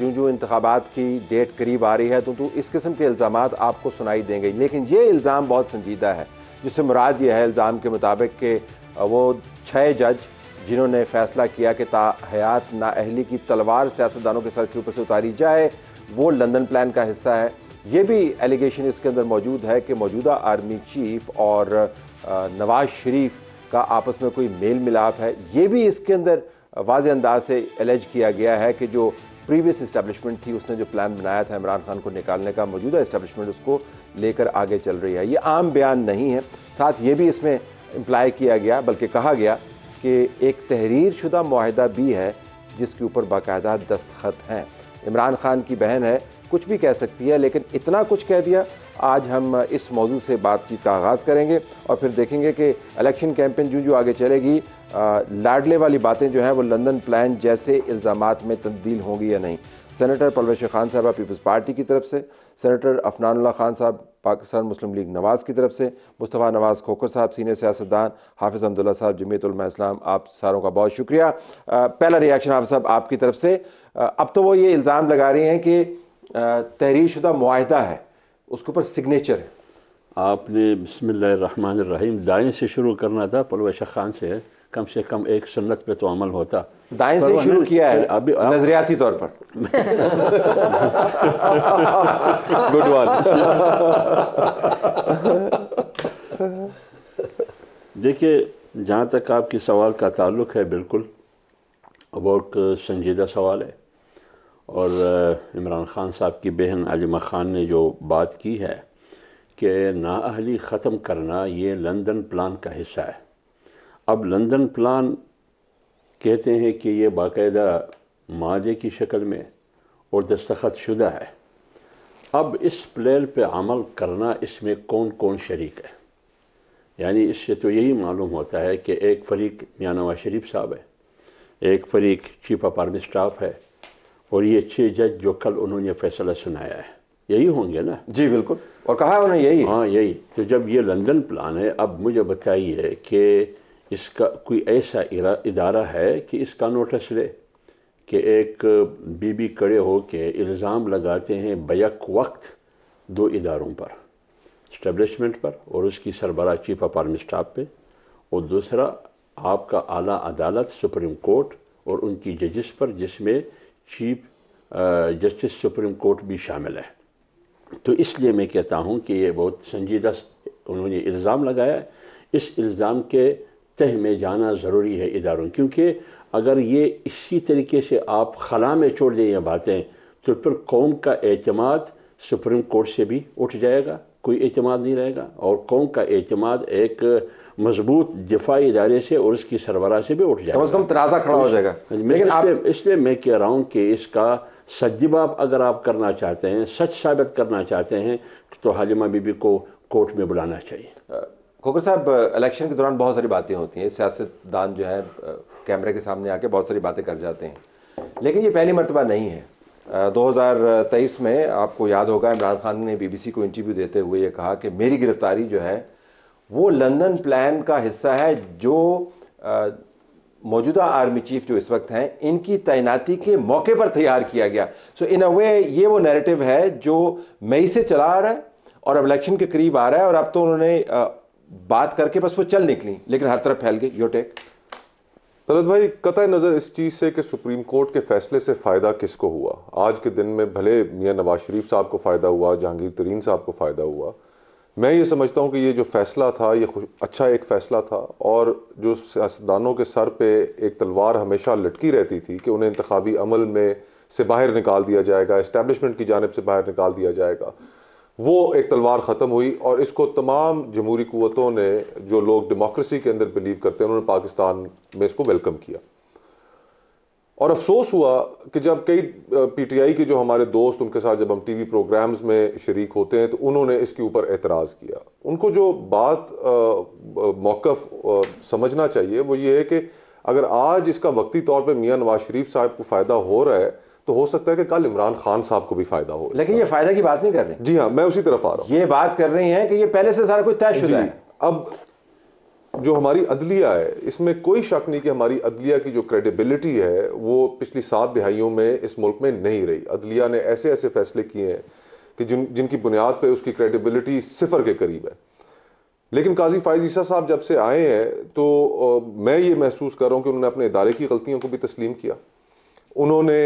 जो जो इंतखाबात की डेट करीब आ रही है तो इस किस्म के इल्ज़ामात आपको सुनाई देंगे, लेकिन ये इल्ज़ाम बहुत संजीदा है, जिससे मुराद ये है इल्ज़ाम के मुताबिक कि वो 6 जज जिन्होंने फ़ैसला किया कि ताहयात नाअहली की तलवार सियासतदानों के सर के ऊपर से उतारी जाए, वो लंदन प्लान का हिस्सा है। ये भी एलिगेशन इसके अंदर मौजूद है कि मौजूदा आर्मी चीफ और नवाज शरीफ का आपस में कोई मेल मिलाप है। ये भी इसके अंदर वाज़े अंदाज से एलेज किया गया है कि जो प्रीवियस इस्टेब्लिशमेंट थी उसने जो प्लान बनाया था इमरान खान को निकालने का, मौजूदा इस्टेब्लिशमेंट उसको लेकर आगे चल रही है। ये आम बयान नहीं है। साथ ये भी इसमें इम्प्लाई किया गया, बल्कि कहा गया कि एक तहरीर शुदा मुआहिदा भी है जिसके ऊपर बाकायदा दस्तखत हैं। इमरान खान की बहन है, कुछ भी कह सकती है, लेकिन इतना कुछ कह दिया। आज हम इस मौजू से बातचीत का आगाज़ करेंगे और फिर देखेंगे कि इलेक्शन कैंपेन जो आगे चलेगी, लाडले वाली बातें जो हैं वो लंदन प्लान जैसे इल्ज़ामात में तब्दील होंगी या नहीं। सेनेटर परवेश खान साहब पीपल्स पार्टी की तरफ से, सेनेटर अफनानुल्लाह खान साहब पाकिस्तान मुस्लिम लीग नवाज़ की तरफ से, मुस्तफ़ा नवाज़ खोखर साहब सीनियर सियासतदान, हाफिज़ अब्दुल्ला साहब जमीयत उलमा इस्लाम, आप सारों का बहुत शुक्रिया। पहला रिएक्शन हाफिज़ साहब आपकी तरफ से। अब तो वो ये इल्ज़ाम लगा रही हैं कि तहरीर शुदा मुआहिदा है, उसके ऊपर सिग्नेचर है। आपने बिस्मिल्लाहिर्रहमानिर्रहीम दाएं से शुरू करना था, परवेश खान से कम एक सुन्नत पे तो अमल होता। दाएं से शुरू किया है अभी नजरियाती तौर पर। Good one. देखिए, जहाँ तक आपकी सवाल का ताल्लुक है, बिल्कुल बहुत संजीदा सवाल है। और इमरान खान साहब की बहन आलिमा खान ने जो बात की है कि नाअहली ख़त्म करना ये लंदन प्लान का हिस्सा है। अब लंदन प्लान कहते हैं कि ये बाकायदा मादे की शक्ल में और दस्तखत शुदा है। अब इस प्लान पे अमल करना, इसमें कौन कौन शरीक है, यानी इससे तो यही मालूम होता है कि एक फरीक मियां नवाज शरीफ साहब है, एक फरीक चीफ ऑफ आर्मी स्टाफ है, और ये 6 जज जो कल उन्होंने फैसला सुनाया है, यही होंगे ना? जी बिल्कुल, और कहा उन्होंने यही। हाँ, यही। तो जब ये लंदन प्लान है, अब मुझे बताइए कि इसका कोई ऐसा इदारा है कि इसका नोटिस ले कि एक बीबी खड़े हो के इल्ज़ाम लगाते हैं बैक वक्त 2 इदारों पर, इस्टेब्लिशमेंट पर और उसकी सरबराह चीफ ऑफ आर्मी स्टाफ पे, और दूसरा आपका आला अदालत सुप्रीम कोर्ट और उनकी जजेस पर, जिसमें चीफ जस्टिस सुप्रीम कोर्ट भी शामिल है। तो इसलिए मैं कहता हूँ कि ये बहुत संजीदा उन्होंने इल्ज़ाम लगाया है। इस इल्ज़ाम के तह में जाना ज़रूरी है इदारों, क्योंकि अगर ये इसी तरीके से आप खला में छोड़ दें ये बातें, तो फिर कौम का एतमाद सुप्रीम कोर्ट से भी उठ जाएगा, कोई एतमाद नहीं रहेगा, और कौम का एतमाद एक मजबूत दिफाई इदारे से और उसकी सरबराह से भी उठ जाएगा, कम से कम तनाज़ा खड़ा हो जाएगा। लेकिन इसलिए मैं कह रहा हूँ कि इसका सच जवाब अगर आप करना चाहते हैं, सच साबित करना चाहते हैं, तो हालिमा बीबी को कोर्ट में बुलाना चाहिए। खोखर साहब, इलेक्शन के दौरान बहुत सारी बातें होती हैं, सियासतदान जो है कैमरे के सामने आके बहुत सारी बातें कर जाते हैं, लेकिन ये पहली मरतबा नहीं है। 2023 में आपको याद होगा इमरान खान ने BBC को इंटरव्यू देते हुए ये कहा कि मेरी गिरफ्तारी जो है वो लंदन प्लान का हिस्सा है, जो मौजूदा आर्मी चीफ जो इस वक्त हैं इनकी तैनाती के मौके पर तैयार किया गया। सो इन अ वे ये वो नैरेटिव है जो मई से चला आ रहा है और अब इलेक्शन के करीब आ रहा है, और अब तो उन्होंने बात करके बस वो चल निकली, लेकिन हर तरफ फैल गई। Your take? तलत भाई, कतई नज़र इस चीज़ से कि सुप्रीम कोर्ट के फैसले से फ़ायदा किसको हुआ। आज के दिन में भले मियां नवाज शरीफ साहब को फ़ायदा हुआ, जहांगीर तरीन साहब को फ़ायदा हुआ, मैं ये समझता हूँ कि ये जो फ़ैसला था ये अच्छा एक फ़ैसला था। और जो सियासतदानों के सर पे एक तलवार हमेशा लटकी रहती थी कि उन्हें इंतखाबी अमल में से बाहर निकाल दिया जाएगा, इस्टेब्लिशमेंट की जानिब से बाहर निकाल दिया जाएगा, वो एक तलवार ख़त्म हुई। और इसको तमाम जमहूरी क़ुव्वतों ने, जो लोग डेमोक्रेसी के अंदर बिलीव करते हैं, उन्होंने पाकिस्तान में इसको वेलकम किया। और अफसोस हुआ कि जब कई PTI के जो हमारे दोस्त, उनके साथ जब हम TV प्रोग्राम्स में शरीक होते हैं, तो उन्होंने इसके ऊपर एतराज़ किया। उनको जो बात मौक़िफ़ समझना चाहिए वो ये है कि अगर आज इसका वक्ती तौर पर मियां नवाज शरीफ साहब को फ़ायदा हो रहा है, तो हो सकता है कि कल इमरान खान साहब को भी फ़ायदा हो। लेकिन ये फ़ायदा की बात नहीं कर रहे। जी हाँ, मैं उसी तरफ आ रहा हूँ। ये बात कर रही हैं कि ये पहले से सारा कुछ तयशुदा है। अब जो हमारी अदलिया है, इसमें कोई शक नहीं कि हमारी अदलिया की जो क्रेडिबिलिटी है वो पिछली 7 दिहाइयों में इस मुल्क में नहीं रही। अदलिया ने ऐसे ऐसे फैसले किए हैं कि जिनकी बुनियाद पे उसकी क्रेडिबिलिटी सिफर के करीब है। लेकिन काजी फायद ईसा साहब जब से आए हैं तो मैं ये महसूस कर रहा हूँ कि उन्होंने अपने इदारे की गलतियों को भी तस्लीम किया। उन्होंने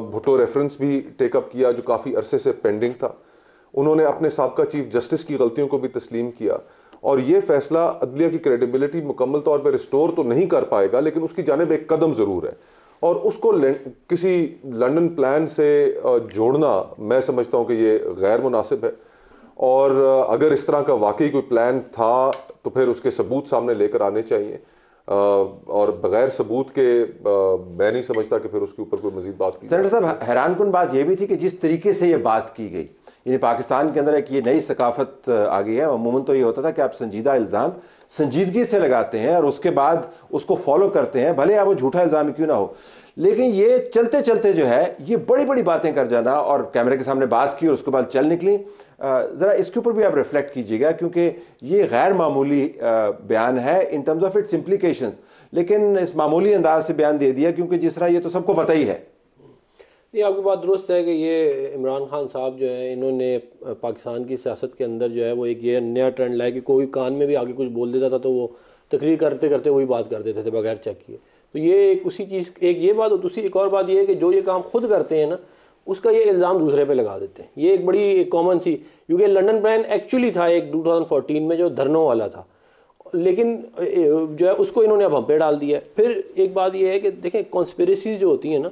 भुट्टो रेफरेंस भी टेकअप किया जो काफ़ी अरसे से पेंडिंग था। उन्होंने अपने साबका चीफ जस्टिस की गलतियों को भी तस्लीम किया। और ये फैसला अदलिया की क्रेडिबिलिटी मुकम्मल तौर पर रिस्टोर तो नहीं कर पाएगा, लेकिन उसकी जानिब एक कदम ज़रूर है। और उसको किसी लंदन प्लान से जोड़ना मैं समझता हूँ कि ये गैर मुनासिब है। और अगर इस तरह का वाकई कोई प्लान था तो फिर उसके सबूत सामने लेकर आने चाहिए, और बगैर सबूत के मैं नहीं समझता कि फिर उसके ऊपर कोई मजीद बात की। सेनेटर साहब, हैरानकुन बात यह भी थी कि जिस तरीके से ये बात की गई, यानी पाकिस्तान के अंदर एक ये नई सकाफत आ गई है। अमूमन तो ये होता था कि आप संजीदा इल्ज़ाम संजीदगी से लगाते हैं और उसके बाद उसको फॉलो करते हैं, भले आप वो झूठा इल्ज़ाम क्यों ना हो। लेकिन ये चलते चलते जो है ये बड़ी बड़ी बातें कर जाना, और कैमरे के सामने बात की और उसके बाद चल निकली। ज़रा इसके ऊपर भी आप रिफ्लेक्ट कीजिएगा, क्योंकि ये गैर मामूली बयान है in terms of its implications, लेकिन इस मामूली अंदाज से बयान दे दिया क्योंकि जिस तरह ये तो सबको पता ही है। ये आपकी बात दुरुस्त है कि ये इमरान खान साहब जो है इन्होंने पाकिस्तान की सियासत के अंदर जो है वो एक ये नया ट्रेंड लाया कि कोई कान में भी आगे कुछ बोल देता था तो वो तकरीर करते करते वही बात कर देते थे बगैर चेक किए। तो ये एक उसी चीज़ एक ये बात, और दूसरी एक और बात ये है कि जो ये काम खुद करते हैं ना उसका ये इल्ज़ाम दूसरे पे लगा देते हैं। ये एक बड़ी कॉमन सी, क्योंकि लंदन प्लान एक्चुअली था एक 2014 में जो धरनों वाला था, लेकिन जो है उसको इन्होंने अब हम पे डाल दिया है। फिर एक बात ये है कि देखें कॉन्स्पिरेसी जो होती है ना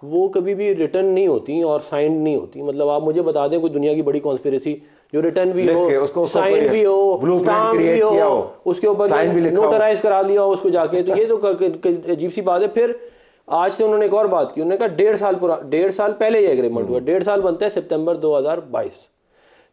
वो कभी भी रिटर्न नहीं होती और साइंड नहीं होती। मतलब आप मुझे बता दें कोई दुनिया की बड़ी कॉन्स्पिरेसी जो रिटर्न भी हो, साइन भी हो, स्टाम्प भी हो, उसके ऊपर नोटराइज करा लिया हो उसको जाके, तो ये तो अजीब सी बात है। फिर आज से उन्होंने एक और बात की, उन्होंने कहा 1.5 साल पहले ये एग्रीमेंट हुआ, 1.5 साल बनता है सितंबर 2022।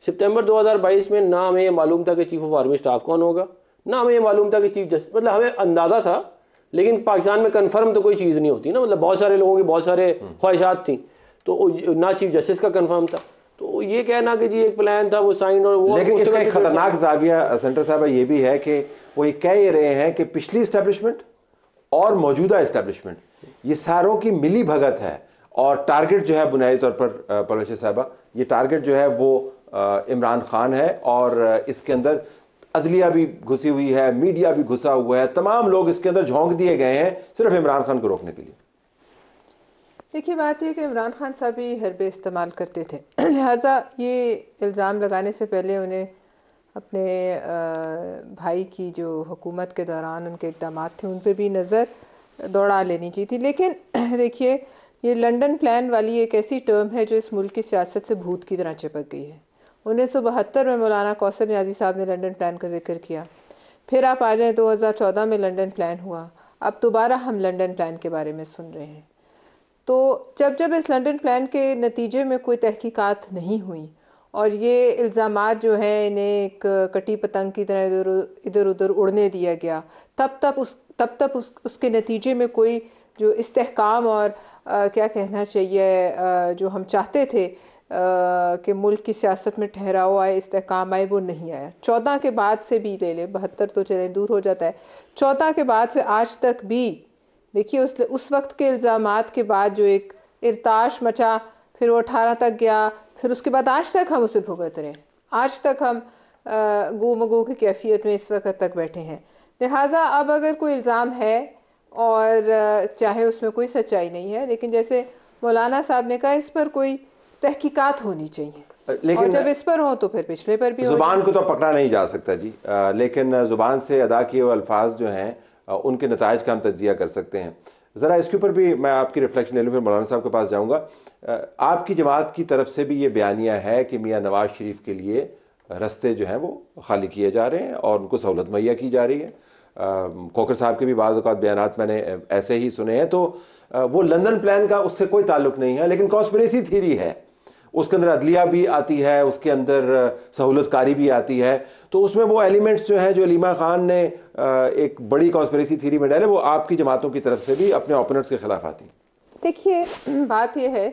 सितंबर 2022 में ना हमें ये मालूम था कि चीफ ऑफ आर्मी स्टाफ कौन होगा, ना हमें ये मालूम था कि चीफ जस्टिस, मतलब हमें अंदाजा था लेकिन पाकिस्तान में कंफर्म तो कोई चीज़ नहीं होती ना, मतलब बहुत सारे लोगों की बहुत सारे ख्वाहिशात थी, तो ना चीफ जस्टिस का कंफर्म था। तो ये कहना कि जी एक प्लान था वो साइन और वो, लेकिन इसका एक खतरनाक जाविया सेंटर साहब ये भी है कि वो ये कह रहे हैं कि पिछली इस्टेब्लिशमेंट और मौजूदा इस्टेब्लिशमेंट ये सारों की मिली भगत है, और टारगेट जो है बुनियादी तौर पर परवेश साहबा ये टारगेट जो है वो इमरान खान है, और इसके अंदर अदलिया भी घुसी हुई है, मीडिया भी घुसा हुआ है, तमाम लोग इसके अंदर झोंक दिए गए हैं सिर्फ इमरान खान को रोकने के लिए। देखिए बात है कि इमरान खान साहब ही हरबे इस्तेमाल करते थे, लिहाजा ये इल्ज़ाम लगाने से पहले उन्हें अपने भाई की जो हुकूमत के दौरान उनके इक़दाम थे उन पर भी नज़र दौड़ा लेनी चाहिए थी। लेकिन देखिए ये लंदन प्लान वाली एक ऐसी टर्म है जो इस मुल्क की सियासत से भूत की तरह चिपक गई है। 1972 में मौलाना कौसर नियाज़ी साहब ने लंदन प्लान का जिक्र किया, फिर आप आ जाएँ 2014 में लंदन प्लान हुआ, अब दोबारा हम लंदन प्लान के बारे में सुन रहे हैं। तो जब जब इस लंदन प्लान के नतीजे में कोई तहकीकात नहीं हुई और ये इल्ज़ामात जो हैं इन्हें एक कटी पतंग की तरह इधर उधर उड़ने दिया गया, तब उसके नतीजे में कोई जो इस्तेहकाम और क्या कहना चाहिए जो हम चाहते थे कि मुल्क की सियासत में ठहराव आए, इस्तेहकाम आए, वो नहीं आया। 14 के बाद से भी ले ले, 72 तो चले दूर हो जाता है, 14 के बाद से आज तक भी देखिए उस वक्त के इल्ज़ामात के बाद जो एक इर्ताश मचा, फिर वो 18 तक गया, फिर उसके बाद आज तक हम उसे भुगत रहे हैं, आज तक हम गो मगो की कैफियत में इस वक्त तक बैठे हैं। लिहाजा अब अगर कोई इल्ज़ाम है और चाहे उसमें कोई सच्चाई नहीं है, लेकिन जैसे मौलाना साहब ने कहा इस पर कोई तहकीकात होनी चाहिए, लेकिन और जब इस पर हो तो फिर पिछले पर भी। जुबान को तो पकड़ा नहीं जा सकता जी, लेकिन जुबान से अदा किए हुए अल्फाज जो हैं उनके नताइज का हम तज्जिया कर सकते हैं। ज़रा इसके ऊपर भी मैं आपकी रिफ्लेक्शन ले लूँ, फिर मौलाना साहब के पास जाऊँगा। आपकी जमात की तरफ से भी ये बयानिया है कि मियाँ नवाज शरीफ के लिए रस्ते जो हैं वो खाली किए जा रहे हैं और उनको सहूलत मुहैया की जा रही है। खोखर साहब के भी बाज़ औक़ात बयानात मैंने ऐसे ही सुने हैं, तो वो लंदन प्लान का उससे कोई ताल्लुक़ नहीं है, लेकिन कॉन्स्पिरेसी थीरी है, उसके अंदर अदलिया भी आती है, उसके अंदर सहूलतकारी भी आती है, तो उसमें वो एलिमेंट्स जो हैं जो अलीमा खान ने एक बड़ी कॉन्स्पिरेसी थीरी में डाले वो आपकी जमातों की तरफ से भी अपने ओपोनेंट्स के खिलाफ आती। देखिए बात यह है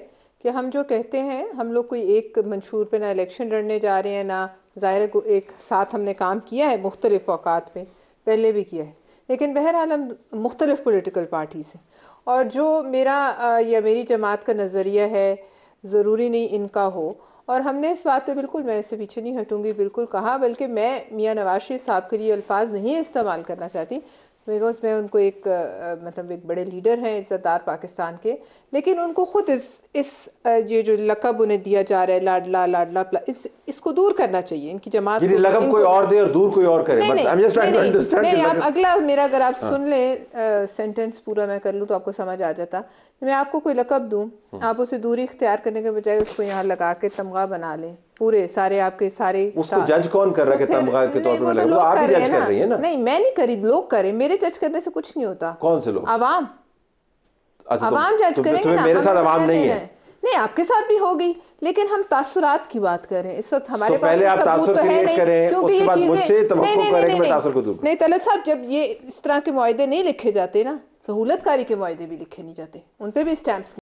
कि हम जो कहते हैं हम लोग कोई एक मंशूर पे ना इलेक्शन लड़ने जा रहे हैं, ना ज़ाहिर को एक साथ हमने काम किया है मुख्तलिफ औकात में। पहले भी किया है, लेकिन बहरहाल हम मुख्तलिफ पॉलिटिकल पार्टी से, और जो मेरा या मेरी जमात का नज़रिया है ज़रूरी नहीं इनका हो, और हमने इस बात पे बिल्कुल, मैं इससे पीछे नहीं हटूंगी, बिल्कुल कहा, बल्कि मैं मियां नवाज शरीफ साहब के लिए अल्फाज नहीं इस्तेमाल करना चाहती, बिकॉज मैं उनको एक मतलब एक बड़े लीडर हैं इज़्ज़तदार पाकिस्तान के, लेकिन उनको खुद ये जो लक़ब उन्हें दिया जा रहा है लाडला लाडला इसको दूर करना चाहिए। इनकी जमात ये लक़ब कोई और दे और दूर कोई और करे। नहीं, आप अगला मेरा अगर आप सुन ले सेंटेंस पूरा मैं कर लूँ तो आपको समझ आ जाता। मैं आपको कोई लक़ब दूँ, आप उसे दूरी इख्तियार करने के बजाय उसको यहाँ लगा के तमगा बना लें, पूरे सारे आपके सारे, उसको जज कौन कर रहा है कि तमगा के तौर पे लगा? आप ही जज कर रही है ना? नहीं, मैं नहीं करी, लोग करें, मेरे जज करने से कुछ नहीं होता। कौन से लोग? आवाम। आवाम जज करेंगे ना। मेरे साथ आवाम नहीं है। नहीं, आपके साथ भी होगी, लेकिन हम तासुरात की बात करें इस वक्त हमारे पास। पहले आप तासुर क्रिएट करें, उसके बाद मुझसे तवक्को करें कि मैं तासुर को दूर करूं। नहीं तलत साहब, जब ये इस तरह के मुआहदे नहीं लिखे जाते ना, सहूलतकारी के मुआहदे भी लिखे नहीं जाते, उन पे भी स्टैंप्स